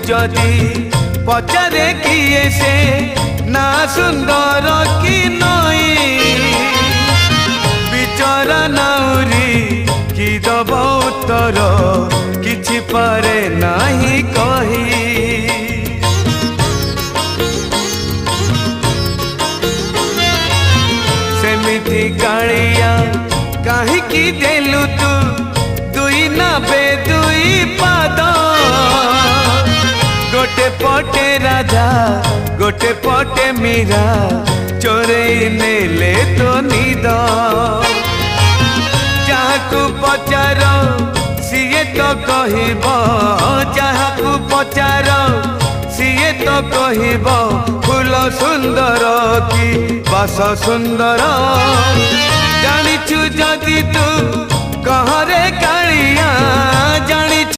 जदि पचारे किए से ना सुंदर कि नई बिचरा नाउरी कि दब उत्तर किछि पारे नाही कही सेमिति कालिया काहीकि देलु तू दुई नाबे दुई पाद गोटे पटे राजा गोटे पटे मीरा चोरई नेले तो निद जहाकू पचार सीए तो कहब जहाकू पचार सीए तो कहब फूल सुंदर कि बास सुंदर जानिछु जदि तू कहरे